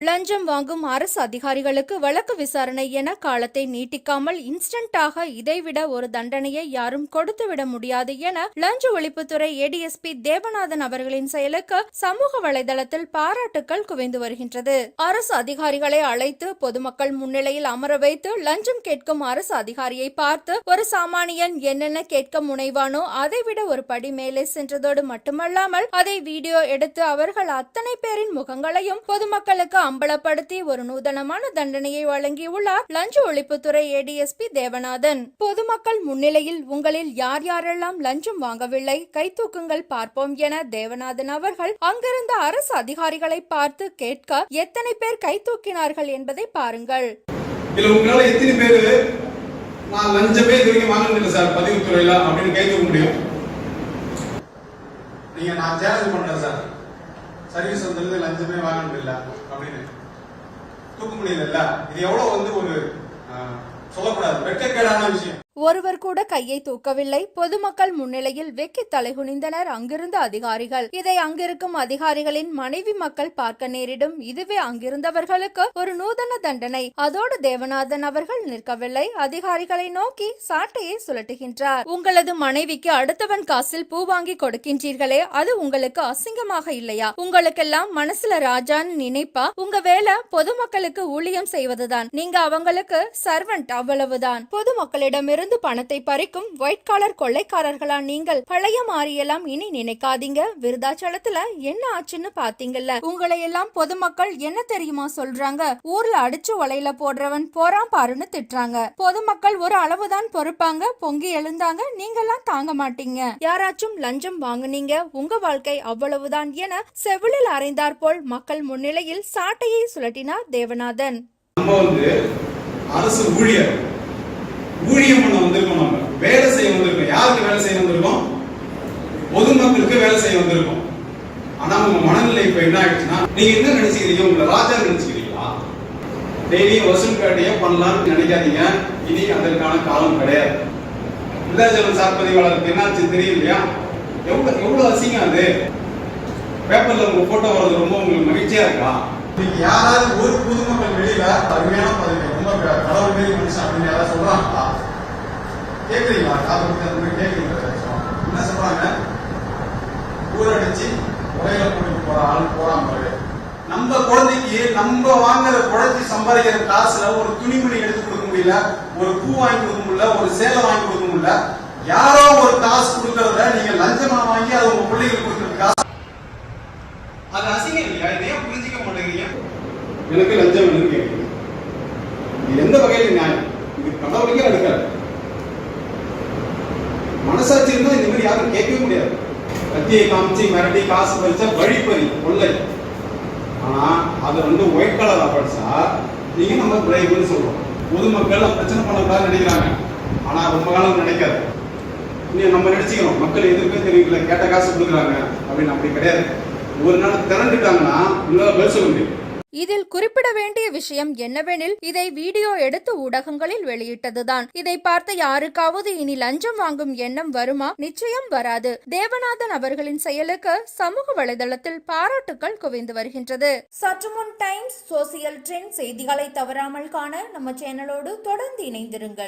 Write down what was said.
லஞ்சம் வாங்கும் அரசு அதிகாரிகளுக்கு வழக்கு விசாரணை என காலத்தை நீட்டிக்காமல் இன்ஸ்டன்டாக இதைவிட ஒரு தண்டனையை யாரும் கொடுத்துவிட முடியாது என லஞ்ச ஒழிப்புத்துறை ஏடிஎஸ்பி தேவநாதன் அவர்களின் செயலுக்கு சமூக வலைதளத்தில் பாராட்டுக்கள் குவிந்து வருகின்றது. அரசு அதிகாரிகளை அழைத்து பொதுமக்கள் முன்னிலையில் அமர வைத்து லஞ்சம் கேட்கும் அரசு அதிகாரியை பார்த்து ஒரு சாமானியன் என்னென்ன கேட்க முனைவானோ அதைவிட ஒரு படி மேலே சென்றதோடு மட்டுமல்லாமல் அதை வீடியோ எடுத்து அவர்கள் அத்தனை பேரின் முகங்களையும் பொதுமக்களுக்கு அம்பலப்படுத்தி ஒரு நூதனமான தண்டனையை வழங்கியுள்ளார் லஞ்ச ஒழிப்புத்துறை ஏடிஎஸ்பி தேவநாதன். பொதுமக்கள் முன்னிலையில் உங்களில் யார் யாரெல்லாம் லஞ்சம் வாங்கவில்லை கை தூக்குங்கள் பார்ப்போம் என தேவநாதன் அவர்கள் அங்கிருந்த அரசு அதிகாரிகளை பார்த்து கேட்க எத்தனை பேர் கை தூக்கினார்கள் என்பதை பாருங்கள். நான் லஞ்சமே இதுவரைக்கும் வாங்கினதில்லை சார் பதிவுத்துறையில அப்படின்னு கை தூக்க முடியும். நீங்க நான் சேலஞ்ச் பண்றேன் சார், சர்வீஸ் வந்து லஞ்சமே வாங்கினதில்லை அப்படின்னு தூக்க முடியல. இது எவ்வளவு ஒரு சொல்லக்கூடாது வெட்கக்கேடான விஷயம். ஒருவர் கூட கையை தூக்கவில்லை. பொதுமக்கள் முன்னிலையில் வெக்கி தலைகுனிந்தனர் அங்கிருந்த அதிகாரிகள். இதை அங்கிருக்கும் அதிகாரிகளின் மனைவி மக்கள் பார்க்க நேரிடும். இதுவே அங்கிருந்தவர்களுக்கு ஒரு நூதன தண்டனை. அதோடு தேவநாதன் அவர்கள் நிற்கவில்லை, அதிகாரிகளை நோக்கி சாட்டையை சுழட்டுகின்றார். உங்களது மனைவிக்கு அடுத்தவன் காசில் பூ வாங்கி கொடுக்கின்றீர்களே, அது உங்களுக்கு அசிங்கமாக இல்லையா? உங்களுக்கெல்லாம் மனசுல ராஜான்னு நினைப்பா? உங்க வேலை பொதுமக்களுக்கு ஊழியம் செய்வதுதான். நீங்க அவங்களுக்கு சர்வன்ட், அவ்வளவுதான். பொதுமக்களிடமிருந்து பணத்தை பறிக்கும் ஒயிட் காலர் கொள்ளைக்காரர்களா நீங்கள்? பழைய மாறியெல்லாம் இனி நினைக்காதீங்க. விருதாச்சலத்துல என்ன ஆச்சுன்னு பாத்தீங்கல்ல. உங்களை எல்லாம் பொதுமக்கள் என்ன தெரியுமா சொல்றாங்க? ஊர்ல அடிச்சு வலையில போடுறவன் போறான் பாருன்னு திட்டுறாங்க. பொதுமக்கள் ஒரு அளவுதான் பொறுப்பாங்க. பொங்கி எழுந்தாங்க, நீங்கெல்லாம் தாங்க மாட்டீங்க. யாராச்சும் லஞ்சம் வாங்குனீங்க, உங்க வாழ்க்கை அவ்வளவுதான் என செவிலில் அறைந்தார் போல் மக்கள் முன்னிலையில் சாட்டையை சுழட்டினார் தேவநாதன். அரசு ஊழியம் பண்ண வந்திருக்கோம், நம்ம வேலை செய்ய வந்திருக்கோம். யாருக்கு வேலை செய்ய வந்திருக்கோம்? பொதுமக்களுக்கு வேலை செய்ய வந்திருக்கோம். ஆனா உங்க மனநிலை இப்ப என்ன ஆயிடுச்சுன்னா, நீங்க என்ன நினைச்சுக்கிறீங்க? உங்களை ராஜா நினைச்சுக்கிறீங்களா? டெய்லியும் வசூல் பேட்டையே பண்ணலாம்னு நினைக்காதீங்க. இனி அதற்கான காலம் கிடையாது. விருதாச்சலம் சார்பதிவாளருக்கு என்னாச்சு தெரியும் இல்லையா? எவ்வளவு அசிங்கம் அது. பேப்பர்ல உங்க போட்டோ வர்றது ரொம்ப உங்களுக்கு மகிழ்ச்சியா இருக்கா? யாராவது ஒரு பொதுமக்கள் வெளியில அருமையான பதவி ரொம்ப கடவுள் மாரி மனுஷன் அப்படின்னு யாராவது சொல்றாங்களா? கேக்குறீங்களா? கேக்குறீங்க என்ன சொல்றாங்க? ஊரடிச்சு உரையில கூட்டிட்டு போற ஆள் போறாங்க. நம்ம குழந்தைக்கு நம்ம வாங்குற குழந்தை சம்பாதிக்கிற காசுல ஒரு துணிமணி எடுத்து கொடுக்க முடியல, ஒரு பூ வாங்கி கொடுக்க முடியல, ஒரு சேலை வாங்கி கொடுக்க முடியல. யாரோ ஒரு காசு கொடுக்கறத நீங்க லஞ்சமா வாங்கி அதை உங்க பிள்ளைகளுக்கு கொடுக்கறது காசு, அது அசிங்கம் இல்லையா? இதையும் புரிஞ்சுக்க மாட்டேங்கிறீங்க. எனக்கு லஞ்சம் வேணும்னு கேட்குறீங்க. இது எந்த வகையில நியாயம்? இது கடவுளுக்கே எடுக்காது. மனசாட்சி இருந்தா இந்த மாதிரி யாரும் கேட்கவே முடியாது. கத்தியை காமிச்சு மிரட்டி காசு பறிச்சா வழிப்பறி கொள்ளை. ஆனா அதை ஒயிட் கலரா படிச்சா நீங்க நம்ம பிழைப்புன்னு சொல்றோம். பொதுமக்கள் பிரச்சனை பண்ணக்கூடாதுன்னு நினைக்கிறாங்க. ஆனா ரொம்ப காலம் நினைக்காது. நம்ம நினைச்சுக்கிறோம் மக்கள் எதிர்ப்பே தெரியல, கேட்ட காசு கொடுக்குறாங்க அப்படின்னு. அப்படி கிடையாது. ஒரு நாள் திரண்டுட்டாங்கன்னா உங்களால பதில் சொல்ல முடியும். இதில் குறிப்பிட வேண்டிய விஷயம் என்னவெனில், இதை வீடியோ எடுத்து ஊடகங்களில் வெளியிட்டதுதான். இதை பார்த்த யாருக்காவது இனி லஞ்சம் வாங்கும் எண்ணம் வருமா? நிச்சயம் வராது. தேவநாதன் அவர்களின் செயலுக்கு சமூக வலைதளத்தில் பாராட்டுக்கள் குவிந்து வருகின்றது. சற்று முன் டைம்ஸ் சோசியல் ட்ரெண்ட் செய்திகளை தவறாமல் காண நம்ம சேனலோடு தொடர்ந்து இணைந்திருங்கள்.